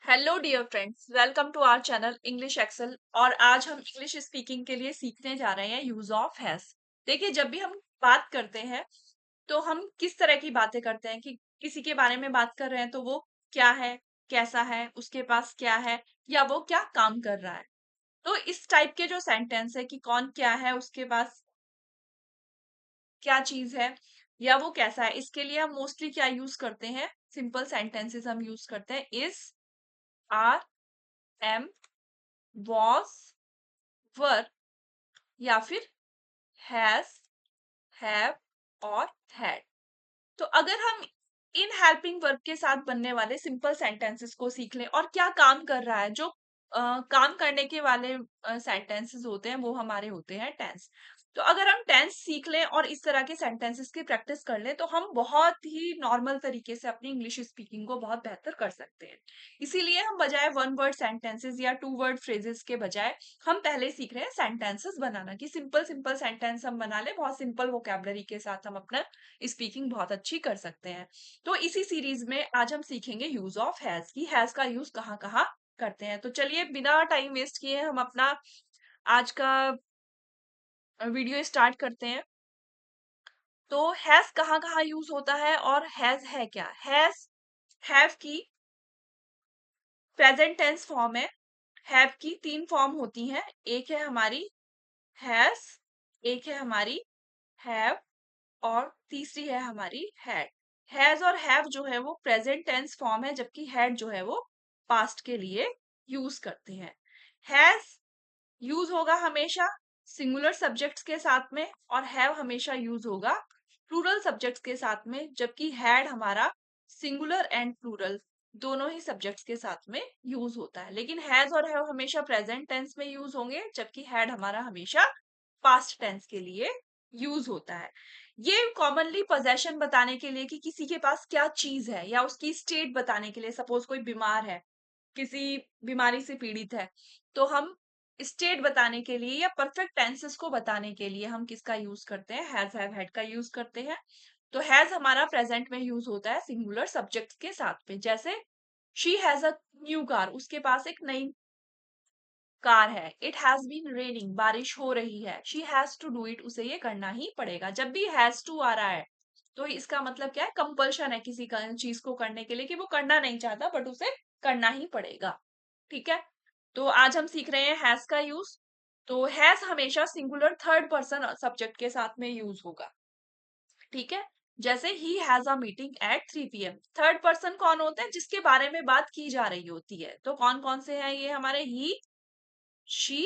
Hello dear friends, welcome to our channel English Excel. और आज हम इंग्लिश स्पीकिंग के लिए सीखने जा रहे हैं यूज ऑफ हैज। देखिए, जब भी हम बात करते हैं तो हम किस तरह की बातें करते हैं कि किसी के बारे में बात कर रहे हैं तो वो क्या है, कैसा है, उसके पास क्या है, या वो क्या काम कर रहा है। तो इस टाइप के जो सेंटेंस है कि कौन क्या है, उसके पास क्या चीज है, या वो कैसा है, इसके लिए हम मोस्टली क्या यूज करते हैं, सिंपल सेंटेंसेस हम यूज करते हैं। Is, are, am, was, were, या फिर हैज, हैव और हैड। तो अगर हम इन हेल्पिंग वर्ब के साथ बनने वाले सिंपल सेंटेंसेस को सीख लें और क्या काम कर रहा है, जो काम करने के वाले सेंटेंसेस होते हैं वो हमारे होते हैं टेंस। तो अगर हम टेंस सीख लें और इस तरह के सेंटेंसेस की प्रैक्टिस कर लें तो हम बहुत ही नॉर्मल तरीके से अपनी इंग्लिश स्पीकिंग को बहुत बेहतर कर सकते हैं। इसीलिए हम बजाय वन वर्ड सेंटेंसेस या टू वर्ड फ्रेजेस के बजाय हम पहले सीख रहे हैं सेंटेंसेस बनाना, कि सिंपल सिंपल सेंटेंस हम बना ले, बहुत सिंपल वोकैबुलरी के साथ हम अपना स्पीकिंग बहुत अच्छी कर सकते हैं। तो इसी सीरीज में आज हम सीखेंगे यूज ऑफ हैज, की हैज का यूज कहाँ कहाँ करते हैं। तो चलिए बिना टाइम वेस्ट किए हम अपना आज का वीडियो स्टार्ट करते हैं। तो हैज कहाँ कहाँ यूज होता है और हैज है क्या। हैज हैव की प्रेजेंट टेंस फॉर्म है। हैव की तीन फॉर्म होती हैं, एक है हमारी हैज, एक है हमारी हैव, और तीसरी है हमारी हैड। हैज और हैव जो है वो प्रेजेंट टेंस फॉर्म है, जबकि हैड जो है वो पास्ट के लिए यूज करते हैं। हैज यूज होगा हमेशा सिंगुलर सब्जेक्ट्स के साथ में, और हैव हमेशा यूज होगा प्लूरल सब्जेक्ट्स के साथ में, जबकि हैड हमारा सिंगुलर एंड प्लूरल दोनों ही सब्जेक्ट्स के साथ में यूज होता है। लेकिन हैज और हैव हमेशा प्रेजेंट टेंस में यूज होंगे, जबकि हैड हमारा हमेशा पास्ट टेंस के लिए यूज होता है। ये कॉमनली पोजेशन बताने के लिए कि किसी के पास क्या चीज है, या उसकी स्टेट बताने के लिए। सपोज कोई बीमार है, किसी बीमारी से पीड़ित है, तो हम स्टेट बताने के लिए या परफेक्ट टेंसेस को बताने के लिए हम किसका यूज करते हैं, हैज, हैव, हैड का यूज करते हैं। तो हैज हमारा प्रेजेंट में यूज होता है सिंगुलर सब्जेक्ट के साथ में। जैसे she has a new car, उसके पास एक नई कार है। इट हैज बीन रेनिंग, बारिश हो रही है। She has to do it, उसे ये करना ही पड़ेगा। जब भी हैज टू आ रहा है तो इसका मतलब क्या है, कंपल्शन है किसी का चीज को करने के लिए, कि वो करना नहीं चाहता बट उसे करना ही पड़ेगा। ठीक है। तो आज हम सीख रहे हैं हैज का यूज। तो हैज हमेशा सिंगुलर थर्ड पर्सन सब्जेक्ट के साथ में यूज होगा। ठीक है। जैसे he has a meeting at 3 PM, third person कौन होता है, जिसके बारे में बात की जा रही होती है। तो कौन कौन से हैं ये हमारे, ही, शी,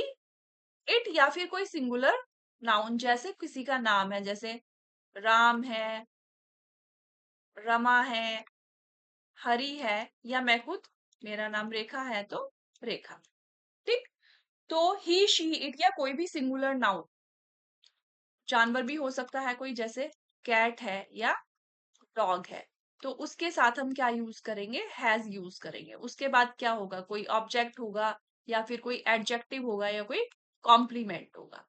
इट, या फिर कोई सिंगुलर नाउन, जैसे किसी का नाम है, जैसे राम है, रमा है, हरि है, या मैं खुद, मेरा नाम रेखा है तो रेखा। ठीक। तो ही, शी, इट, या कोई भी सिंगुलर नाउन, जानवर भी हो सकता है कोई, जैसे कैट है या डॉग है, तो उसके साथ हम क्या यूज करेंगे, हैज यूज करेंगे। उसके बाद क्या होगा, कोई ऑब्जेक्ट होगा, या फिर कोई एडजेक्टिव होगा, या कोई कॉम्प्लीमेंट होगा।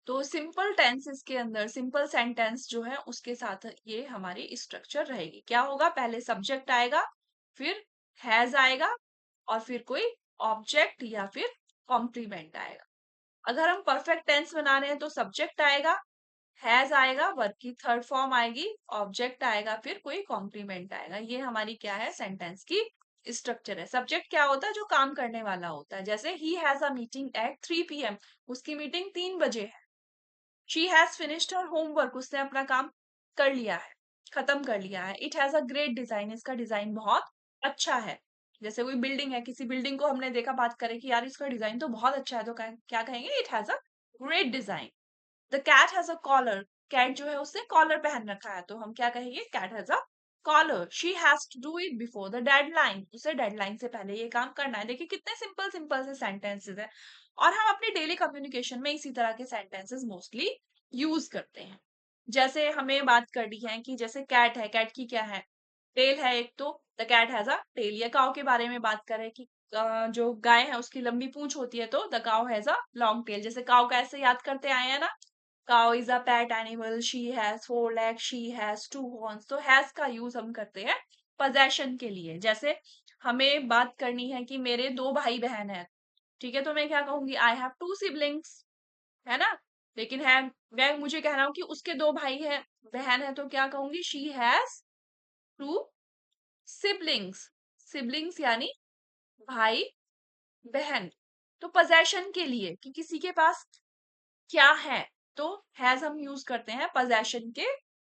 तो सिंपल टेंसेस के अंदर सिंपल सेंटेंस जो है उसके साथ ये हमारी स्ट्रक्चर रहेगी। क्या होगा, पहले सब्जेक्ट आएगा, फिर हैज आएगा, और फिर कोई ऑब्जेक्ट या फिर कॉम्प्लीमेंट आएगा। अगर हम परफेक्ट टेंस बना रहे हैं तो सब्जेक्ट आएगा, हैज आएगा, वर्ब की थर्ड फॉर्म आएगी, ऑब्जेक्ट आएगा, फिर कोई कॉम्प्लीमेंट आएगा। ये हमारी क्या है, सेंटेंस की स्ट्रक्चर है। सब्जेक्ट क्या होता है, जो काम करने वाला होता है। जैसे he has a meeting at 3 PM, उसकी मीटिंग 3 बजे है। She has finished her homework, उसने अपना काम कर लिया है, खत्म कर लिया है। It has a great design, इसका डिजाइन बहुत अच्छा है। जैसे कोई बिल्डिंग है, किसी बिल्डिंग को हमने देखा, बात करें कि यार इसका डिजाइन तो बहुत अच्छा है, तो क्या कहेंगे, it has a great design. The cat has a collar, cat जो है उसने कॉलर पहन रखा है, तो हम क्या कहेंगे, cat has a collar. She has to do it before the deadline, उसे डेडलाइन से पहले ये काम करना है। देखिए कितने सिंपल सिंपल से सेंटेंसेस है, और हम अपने डेली कम्युनिकेशन में इसी तरह के सेंटेंसेस मोस्टली यूज करते हैं। जैसे हमें बात करनी है कि जैसे कैट है, कैट की क्या है, टेल है एक, तो the cat has a tail. या काउ के बारे में बात करें कि जो गाय है उसकी लंबी पूंछ होती है, तो the cow has a long tail. जैसे काउ का ऐसे याद करते आए हैं ना, cow is a pet animal, she has 4 legs, she has 2 horns। तो हैज का यूज हम करते हैं पोजेशन के लिए। जैसे हमें बात करनी है कि मेरे 2 भाई बहन हैं, ठीक है, तो मैं क्या कहूंगी, आई हैव 2 सिबलिंग्स, है ना। लेकिन है, मैं मुझे कह रहा हूँ कि उसके 2 भाई है, बहन है, तो क्या कहूंगी, शी हैज 2 सिबलिंग्स। सिबलिंग्स यानी भाई बहन। तो पोजेशन के लिए कि किसी के पास क्या है, तो हैज हम यूज करते हैं पोजेशन के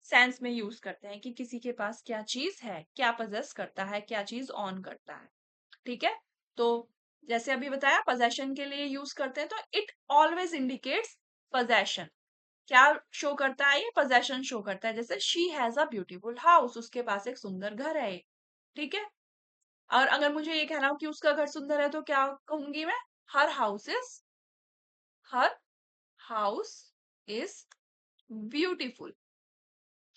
सेंस में यूज करते हैं कि किसी के पास क्या चीज है, क्या पोजेस करता है, क्या चीज ऑन करता है, ठीक है। तो जैसे अभी बताया पोजेशन के लिए यूज करते हैं, तो इट ऑलवेज इंडिकेट्स पोजेशन। क्या शो करता है, ये पोजेशन शो करता है। जैसे she has a beautiful house, उसके पास एक सुंदर घर है, ठीक है। और अगर मुझे ये कहना हो कि उसका घर सुंदर है, तो क्या कहूंगी मैं, her house is, her house is beautiful,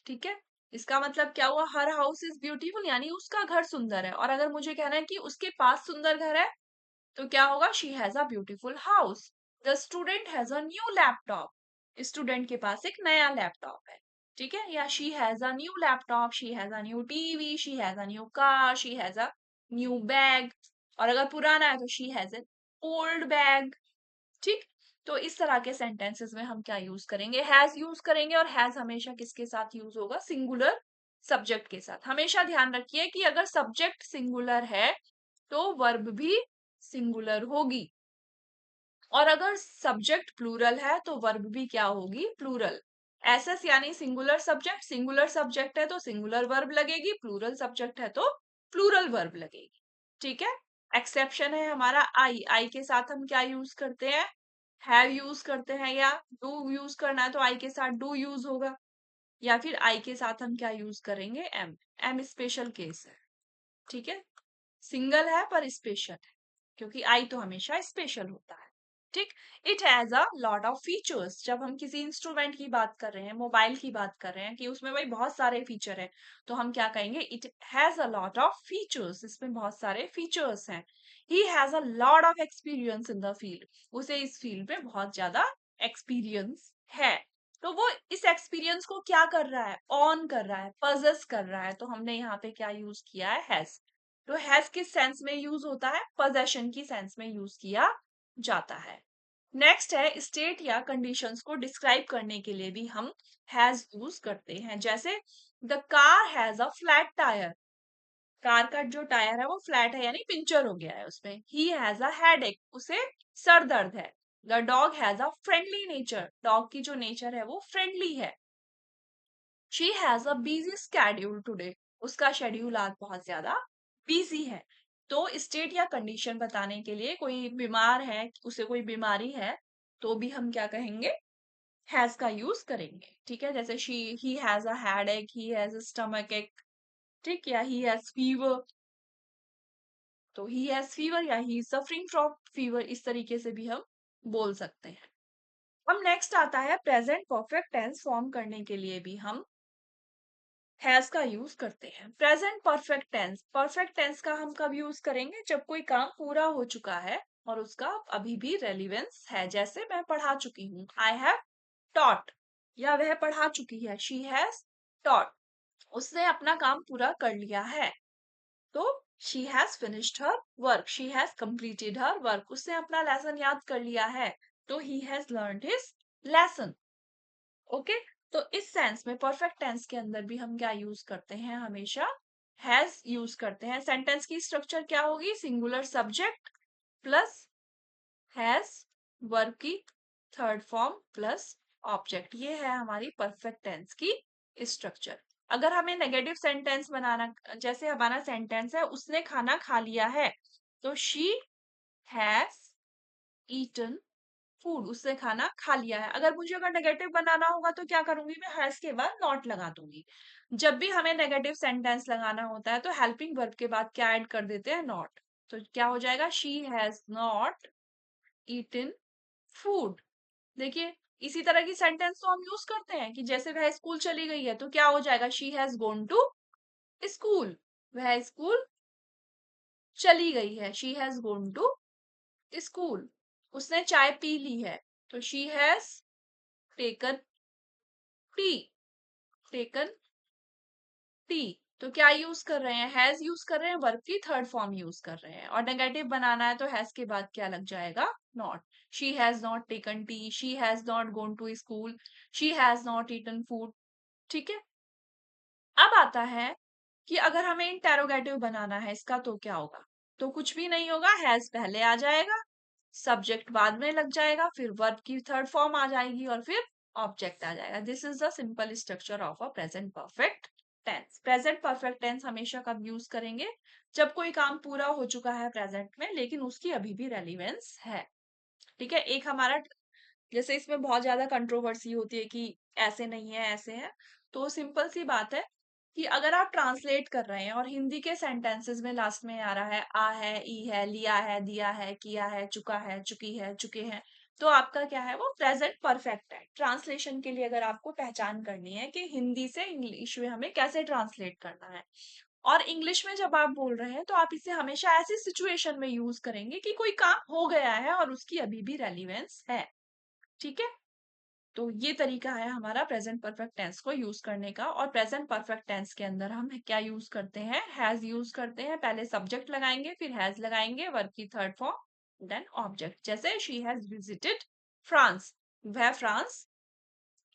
ठीक है। इसका मतलब क्या हुआ, हर हाउस इज ब्यूटीफुल यानी उसका घर सुंदर है। और अगर मुझे कहना है कि उसके पास सुंदर घर है, तो क्या होगा, she has a beautiful house. The student has a new laptop, student के पास एक नया लैपटॉप है, ठीक है। या she has a new laptop, she has a new TV, she has a new car, she has a new bag. और अगर पुराना है तो she has an old bag, ठीक। तो इस तरह के सेंटेंसेस में हम क्या यूज करेंगे, हैज यूज करेंगे। और हैज हमेशा किसके साथ यूज होगा, सिंगुलर सब्जेक्ट के साथ। हमेशा ध्यान रखिए कि अगर सब्जेक्ट सिंगुलर है तो वर्ब भी सिंगुलर होगी, और अगर सब्जेक्ट प्लूरल है तो वर्ब भी क्या होगी, प्लूरल। एसएस यानी सिंगुलर सब्जेक्ट, सिंगुलर सब्जेक्ट है तो सिंगुलर वर्ब लगेगी, प्लूरल सब्जेक्ट है तो प्लूरल वर्ब लगेगी, ठीक है। एक्सेप्शन है हमारा आई, आई के साथ हम क्या यूज करते हैं, हैव यूज करते हैं, या डू यूज करना है तो आई के साथ डू यूज होगा, या फिर आई के साथ हम क्या यूज करेंगे, एम। एम स्पेशल केस है, ठीक है, सिंगल है पर स्पेशल है, क्योंकि आई तो हमेशा स्पेशल होता है, ठीक। It has a lot of features, जब हम किसी इंस्ट्रूमेंट की बात कर रहे हैं, मोबाइल की बात कर रहे हैं कि उसमें भाई बहुत सारे फीचर है, तो हम क्या कहेंगे, it has a lot of features, इसमें बहुत सारे फीचर्स हैं। He has a lot of experience in the field, उसे इस फील्ड में बहुत ज्यादा एक्सपीरियंस है। तो वो इस एक्सपीरियंस को क्या कर रहा है, ऑन कर रहा है, पजेस कर रहा है, तो हमने यहाँ पे क्या यूज किया है, हैज। तो हैज किस सेंस में यूज होता है, पोजेशन की सेंस में यूज किया जाता है। नेक्स्ट है, स्टेट या कंडीशंस को डिस्क्राइब करने के लिए भी हम हैज यूज करते हैं। जैसे the car has a flat tyre, car का जो टायर है वो फ्लैट है यानी पिंचर हो गया है उसमें। ही हैज अ हेडेक, उसे सर दर्द है। The dog has a friendly nature, dog की जो नेचर है वो फ्रेंडली है। She has a busy schedule today, उसका शेड्यूल आज बहुत ज्यादा बिजी है। तो स्टेट या कंडीशन बताने के लिए, कोई बीमार है, उसे कोई बीमारी है, तो भी हम क्या कहेंगे, हैज का यूज करेंगे, ठीक है। जैसे she he has a headache, he has a stomach एक, ठीक, या ही हैज फीवर, तो ही हैज फीवर या he is suffering from fever, इस तरीके से भी हम बोल सकते हैं। अब नेक्स्ट आता है, प्रेजेंट परफेक्ट टेंस फॉर्म करने के लिए भी हम हैज का यूज करते हैं। Present perfect tense, perfect tense का हम कब यूज करेंगे, जब कोई काम पूरा हो चुका है और उसका अभी भी रेलिवेंस है। जैसे मैं पढ़ा चुकी हूँ, आई हैव टॉट, या वह पढ़ा चुकी है, शी हैज टॉट, उसने अपना काम पूरा कर लिया है। तो she has finished her work, she has completed her work, उसने अपना लेसन याद कर लिया है, तो he has learned his lesson, okay. तो इस सेंस में परफेक्ट टेंस के अंदर भी हम क्या यूज करते हैं, हमेशा हैज यूज करते हैं। सेंटेंस की स्ट्रक्चर क्या होगी, singular subject plus has, verb की थर्ड फॉर्म प्लस ऑब्जेक्ट, ये है हमारी परफेक्ट टेंस की स्ट्रक्चर। अगर हमें नेगेटिव सेंटेंस बनाना, जैसे हमारा सेंटेंस है, उसने खाना खा लिया है, तो शी हैज ईटन फूड, उसने खाना खा लिया है। अगर मुझे अगर नेगेटिव बनाना होगा तो क्या करूंगी, मैं हैज के बाद नॉट लगा दूंगी। जब भी हमें नेगेटिव सेंटेंस लगाना होता है तो हेल्पिंग वर्ब के बाद क्या ऐड कर देते हैं, नॉट। तो क्या हो जाएगा, she has not eaten food. देखिए, इसी तरह की सेंटेंस तो हम यूज करते हैं कि जैसे वह स्कूल चली गई है, तो क्या हो जाएगा, she has gone to school, वह स्कूल चली गई है, she has gone to school. उसने चाय पी ली है, तो she has taken tea, taken tea. तो क्या यूज कर रहे हैं, हैज यूज कर रहे हैं, वर्ब की थर्ड फॉर्म यूज कर रहे हैं। और नेगेटिव बनाना है तो हैज के बाद क्या लग जाएगा, not. She has not taken tea, she has not gone to school, she has not eaten food. ठीक है। अब आता है कि अगर हमें इंटेरोगेटिव बनाना है इसका तो क्या होगा, तो कुछ भी नहीं होगा, हैज पहले आ जाएगा, सब्जेक्ट बाद में लग जाएगा, फिर वर्ब की थर्ड फॉर्म आ जाएगी और फिर ऑब्जेक्ट आ जाएगा। This is the simple structure of a present perfect tense. Present perfect tense हमेशा कब यूज करेंगे, जब कोई काम पूरा हो चुका है प्रेजेंट में लेकिन उसकी अभी भी रेलिवेंस है। ठीक है। एक हमारा, जैसे इसमें बहुत ज्यादा कंट्रोवर्सी होती है कि ऐसे नहीं है ऐसे है, तो सिंपल सी बात है कि अगर आप ट्रांसलेट कर रहे हैं और हिंदी के सेंटेंसेस में लास्ट में आ रहा है आ है, ई है, लिया है, दिया है, किया है, चुका है, चुकी है, चुके हैं, तो आपका क्या है, वो प्रेजेंट परफेक्ट है। ट्रांसलेशन के लिए अगर आपको पहचान करनी है कि हिंदी से इंग्लिश में हमें कैसे ट्रांसलेट करना है, और इंग्लिश में जब आप बोल रहे हैं तो आप इसे हमेशा ऐसी सिचुएशन में यूज करेंगे कि कोई काम हो गया है और उसकी अभी भी रेलिवेंस है। ठीक है। तो ये तरीका है हमारा प्रेजेंट परफेक्ट टेंस को यूज करने का। और प्रेजेंट परफेक्ट टेंस के अंदर हम क्या यूज करते हैं, हैज यूज करते हैं। पहले सब्जेक्ट लगाएंगे, फिर हैज लगाएंगे, वर्ब की थर्ड फॉर्म, देन ऑब्जेक्ट। जैसे शी हैज विजिटेड फ्रांस, वह फ्रांस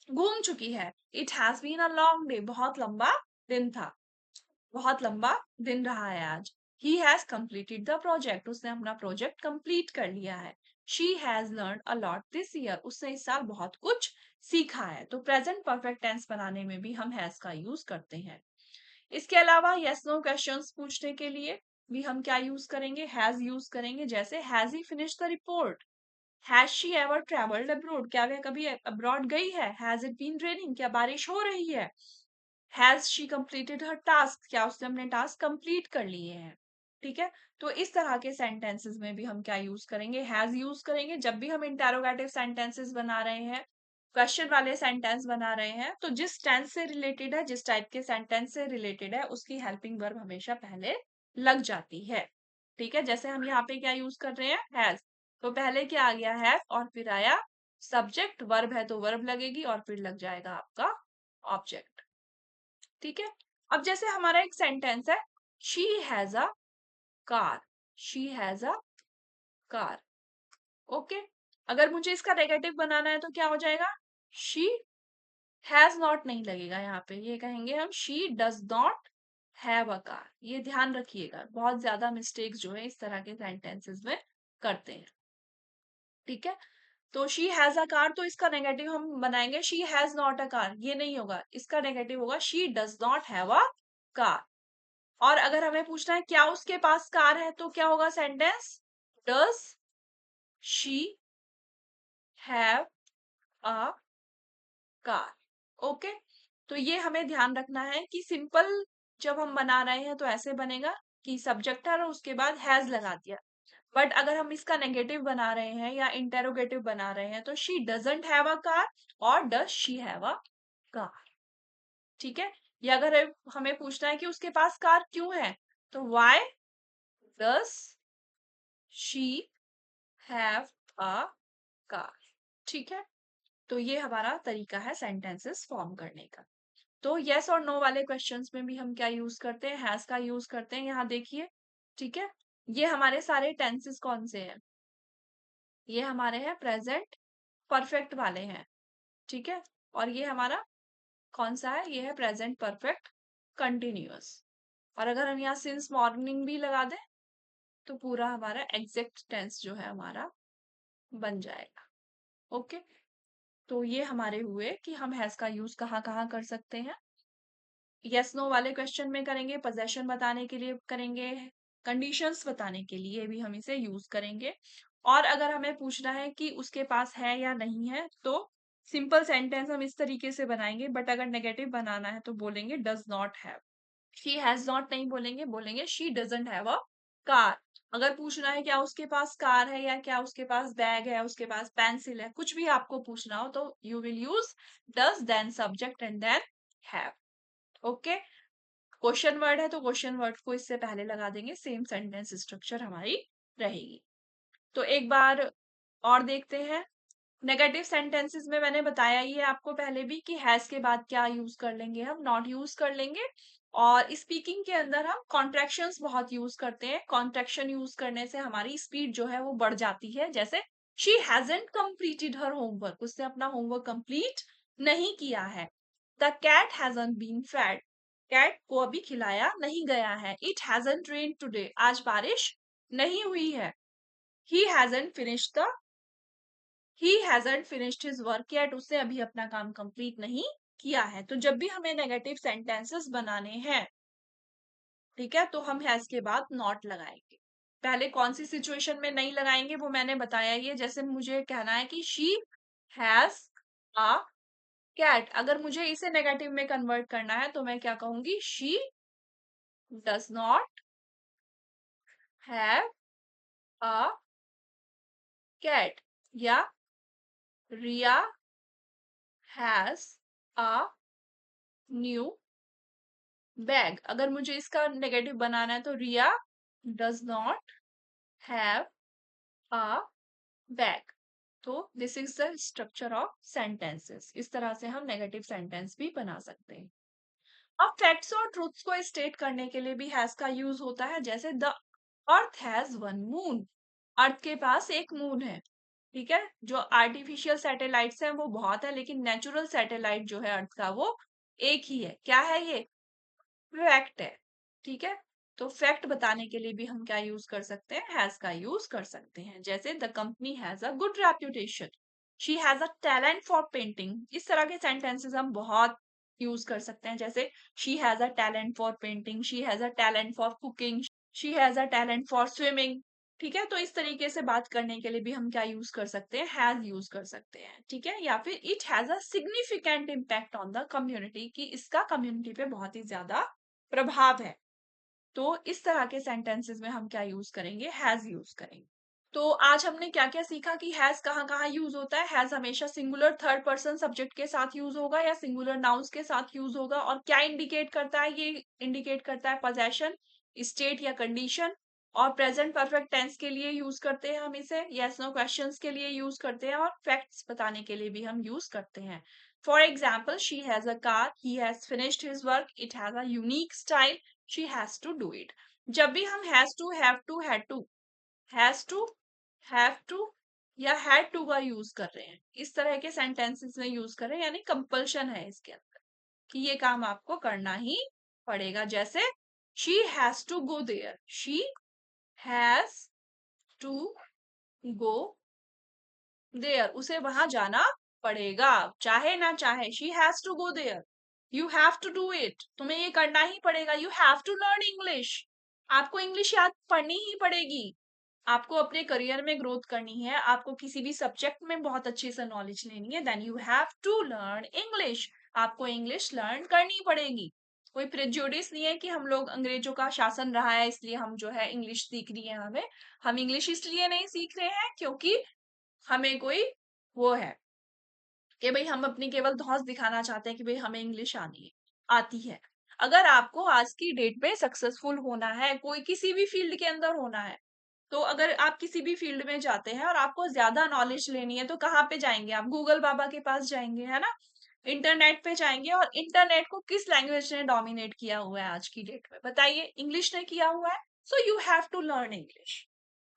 घूम चुकी है। It has been a long day, बहुत लंबा दिन था, बहुत लंबा दिन रहा है आज। He has completed the project, उसने अपना प्रोजेक्ट कंप्लीट कर लिया है। She has learn a lot this year, उसने इस साल बहुत कुछ सीखा है। तो प्रेजेंट परफेक्ट टेंस बनाने में भी हम हैज का यूज करते हैं। इसके अलावा यस नो क्वेश्चंस पूछने के लिए भी हम क्या यूज करेंगे, हैज यूज करेंगे। जैसे has he finish the report, has she ever travelled abroad, क्या वह कभी अब्रॉड गई है। हैज इट बीन रेनिंग, क्या बारिश हो रही है। Has she completed her task, क्या उसने अपने टास्क कंप्लीट कर लिए हैं। ठीक है। तो इस तरह के सेंटेंसेस में भी हम क्या यूज करेंगे, हैज यूज करेंगे। जब भी हम इंटेरोगेटिव सेंटेंसेस बना रहे हैं, क्वेश्चन वाले सेंटेंस बना रहे हैं, तो जिस टेंस से रिलेटेड है, जिस टाइप के सेंटेंस से रिलेटेड है, उसकी हेल्पिंग वर्ब हमेशा पहले लग जाती है। ठीक है। जैसे हम यहाँ पे क्या यूज कर रहे हैं, हैज, तो पहले क्या आ गया, हैव, और फिर आया सब्जेक्ट। वर्ब है तो वर्ब लगेगी और फिर लग जाएगा आपका ऑब्जेक्ट। ठीक है। अब जैसे हमारा एक सेंटेंस है, she has a car, she has a car. Okay. अगर मुझे इसका नेगेटिव बनाना है तो क्या हो जाएगा, शी हैज नॉट नहीं लगेगा यहाँ पे, ये कहेंगे हम she does not have a car. ये ध्यान रखिएगा, बहुत ज्यादा मिस्टेक्स जो है इस तरह के सेंटेंसेस में करते हैं। ठीक है। तो शी हैज अ कार, तो इसका नेगेटिव हम बनाएंगे she has not a car, ये नहीं होगा, इसका नेगेटिव होगा she does not have a car. और अगर हमें पूछना है क्या उसके पास कार है, तो क्या होगा sentence, does she have a car. Okay. तो ये हमें ध्यान रखना है कि सिंपल जब हम बना रहे हैं तो ऐसे बनेगा कि सब्जेक्ट है और उसके बाद हैज लगा दिया। बट अगर हम इसका नेगेटिव बना रहे हैं या इंटेरोगेटिव बना रहे हैं तो she doesn't have a car और does she have a car. ठीक है। या अगर हमें पूछना है कि उसके पास कार क्यों है, तो why does she have a car. ठीक है। तो ये हमारा तरीका है सेंटेंसेस फॉर्म करने का। तो यस और नो वाले क्वेश्चंस में भी हम क्या यूज करते हैं, हैज का यूज करते हैं। यहाँ देखिए। ठीक है। ये हमारे सारे टेंसेस कौन से हैं, ये हमारे हैं प्रेजेंट परफेक्ट वाले हैं। ठीक है। और ये हमारा कौन सा है, ये है प्रेजेंट परफेक्ट कंटिन्यूअस। और अगर हम यहाँ सिंस मॉर्निंग भी लगा दें तो पूरा हमारा एग्जैक्ट टेंस जो है हमारा बन जाएगा। ओके। तो ये हमारे हुए कि हम हैज का यूज कहाँ कहाँ कर सकते हैं। यस नो वाले क्वेश्चन में करेंगे, पोजेशन बताने के लिए करेंगे, कंडीशंस बताने के लिए भी हम इसे यूज करेंगे। और अगर हमें पूछना है कि उसके पास है या नहीं है, तो सिंपल सेंटेंस हम इस तरीके से बनाएंगे। बट अगर नेगेटिव बनाना है तो बोलेंगे does not have. She has not नहीं बोलेंगे, बोलेंगे she doesn't have a car. अगर पूछना है क्या उसके पास कार है या क्या उसके पास बैग है, उसके पास पेंसिल है, कुछ भी आपको पूछना हो तो you will use does then subject and then have. Okay. Question word है तो क्वेश्चन वर्ड को इससे पहले लगा देंगे, सेम सेंटेंस स्ट्रक्चर हमारी रहेगी। तो एक बार और देखते हैं। नेगेटिव सेंटेंसेस में मैंने बताया ही है आपको पहले भी कि हैज के बाद क्या यूज कर लेंगे, हम नॉट यूज कर लेंगे। और स्पीकिंग के अंदर हम कॉन्ट्रैक्शंस बहुत यूज करते हैं। कॉन्ट्रैक्शन यूज करने से हमारी स्पीड जो है वो बढ़ जाती है। जैसे she hasn't completed her homework, उसने अपना होमवर्क कंप्लीट नहीं किया है। The cat hasn't been fed, cat को अभी खिलाया नहीं गया है। इट हैजंट रेन टुडे, आज बारिश नहीं हुई है। He hasn't finished the he hasn't finished his work yet, उसने अभी अपना काम कंप्लीट नहीं किया है। तो जब भी हमें नेगेटिव सेंटेंसेस बनाने हैं, ठीक है, तो हम हैज के बाद नॉट लगाएंगे। पहले कौन सी सिचुएशन में नहीं लगाएंगे वो मैंने बताया ही है। जैसे मुझे कहना है कि शी हैज अ कैट, अगर मुझे इसे नेगेटिव में कन्वर्ट करना है तो मैं क्या कहूंगी, she does not have a cat, या Riya has a new bag. अगर मुझे इसका नेगेटिव बनाना है तो Riya does not have a bag. तो this is the structure of sentences. इस तरह से हम नेगेटिव सेंटेंस भी बना सकते हैं। अब फैक्ट्स और ट्रूथ्स को स्टेट करने के लिए भी हैज का यूज होता है। जैसे the earth has one moon, earth के पास एक मून है। ठीक है, जो आर्टिफिशियल सैटेलाइट्स हैं वो बहुत है, लेकिन नेचुरल सैटेलाइट जो है अर्थ का वो एक ही है। क्या है ये, फैक्ट है। ठीक है, तो फैक्ट बताने के लिए भी हम क्या यूज कर सकते हैं, हैज का यूज कर सकते हैं। जैसे the company has a good reputation, she has a talent for painting. इस तरह के सेंटेंसेस हम बहुत यूज कर सकते हैं। जैसे she has a talent for painting, she has a talent for cooking, she has a talent for swimming. ठीक है, तो इस तरीके से बात करने के लिए भी हम क्या यूज कर सकते हैं, हैज यूज कर सकते हैं। ठीक है, या फिर it has a significant impact on the community, कि इसका कम्युनिटी पे बहुत ही ज्यादा प्रभाव है। तो इस तरह के सेंटेंसेस में हम क्या यूज करेंगे, हैज यूज करेंगे। तो आज हमने क्या क्या सीखा कि हैज कहाँ कहाँ यूज होता है। हैज हमेशा सिंगुलर थर्ड पर्सन सब्जेक्ट के साथ यूज होगा या सिंगुलर नाउन्स के साथ यूज होगा। और क्या इंडिकेट करता है, ये इंडिकेट करता है पोजेशन, स्टेट या कंडीशन। और प्रेजेंट परफेक्ट टेंस के लिए यूज करते हैं हम इसे, यस नो क्वेश्चंस के लिए यूज करते हैं, और फैक्ट्स बताने के लिए भी हम यूज करते हैं। For example, she has a car, he has finished his work, it has a unique style, she has to do it. जब भी हम has to, have to, had to, has to, have to या had to का use कर रहे हैं, इस तरह के सेंटेंसेस में यूज कर रहे हैं, यानी कंपल्शन है इसके अंदर कि ये काम आपको करना ही पड़ेगा। जैसे she has to go there, she has to go there, उसे वहां जाना पड़ेगा चाहे ना चाहे। She has to go there, you have to do it, तुम्हें ये करना ही पड़ेगा। You have to learn English, आपको इंग्लिश याद पढ़नी ही पड़ेगी। आपको अपने करियर में ग्रोथ करनी है, आपको किसी भी सब्जेक्ट में बहुत अच्छे से नॉलेज लेनी है, then you have to learn English, आपको इंग्लिश लर्न करनी पड़ेगी। कोई प्रेजुडिस नहीं है कि हम लोग अंग्रेजों का शासन रहा है इसलिए हम जो है इंग्लिश सीखनी है हमें। हम इंग्लिश इसलिए नहीं सीख रहे हैं क्योंकि हमें कोई वो है कि भाई हम अपनी केवल धौंस दिखाना चाहते हैं कि भाई हमें इंग्लिश आती है। अगर आपको आज की डेट में सक्सेसफुल होना है, कोई किसी भी फील्ड के अंदर होना है, तो अगर आप किसी भी फील्ड में जाते हैं और आपको ज्यादा नॉलेज लेनी है तो कहाँ पे जाएंगे आप, गूगल बाबा के पास जाएंगे, है ना। इंटरनेट पे जाएंगे। और इंटरनेट को किस लैंग्वेज ने डोमिनेट किया हुआ है आज की डेट में, बताइए, इंग्लिश ने किया हुआ है। So you have to learn English.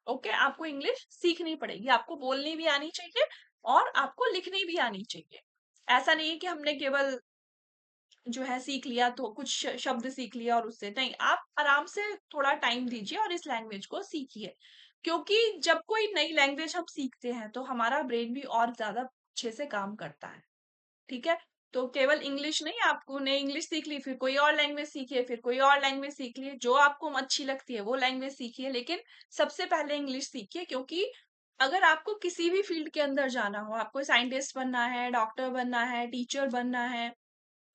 Okay, आपको इंग्लिश सीखनी पड़ेगी, आपको बोलनी भी आनी चाहिए और आपको लिखनी भी आनी चाहिए। ऐसा नहीं है कि हमने केवल जो है सीख लिया तो कुछ शब्द सीख लिया और उससे नहीं, आप आराम से थोड़ा टाइम दीजिए और इस लैंग्वेज को सीखिए। क्योंकि जब कोई नई लैंग्वेज हम सीखते हैं तो हमारा ब्रेन भी और ज्यादा अच्छे से काम करता है। ठीक है, तो केवल इंग्लिश नहीं, आपको ने इंग्लिश सीख ली, फिर कोई और लैंग्वेज सीखिए, फिर कोई और लैंग्वेज सीख लिए, जो आपको अच्छी लगती है वो लैंग्वेज सीखिए, लेकिन सबसे पहले इंग्लिश सीखिए। क्योंकि अगर आपको किसी भी फील्ड के अंदर जाना हो, आपको साइंटिस्ट बनना है, डॉक्टर बनना है, टीचर बनना है,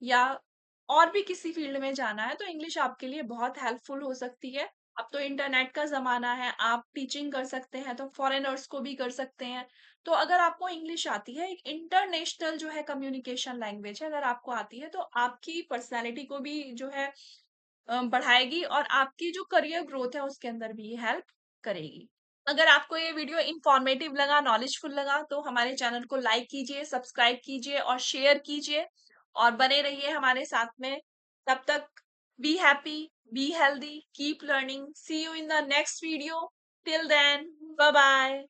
या और भी किसी फील्ड में जाना है, तो इंग्लिश आपके लिए बहुत हेल्पफुल हो सकती है। अब तो इंटरनेट का जमाना है, आप टीचिंग कर सकते हैं तो फॉरेनर्स को भी कर सकते हैं। तो अगर आपको इंग्लिश आती है, एक इंटरनेशनल जो है कम्युनिकेशन लैंग्वेज है, अगर आपको आती है तो आपकी पर्सनैलिटी को भी जो है बढ़ाएगी और आपकी जो करियर ग्रोथ है उसके अंदर भी हेल्प करेगी। अगर आपको ये वीडियो इंफॉर्मेटिव लगा, नॉलेजफुल लगा, तो हमारे चैनल को लाइक कीजिए, सब्सक्राइब कीजिए और शेयर कीजिए और बने रहिए हमारे साथ में। तब तक Be happy, be healthy, keep learning. See you in the next video. Till then, bye bye.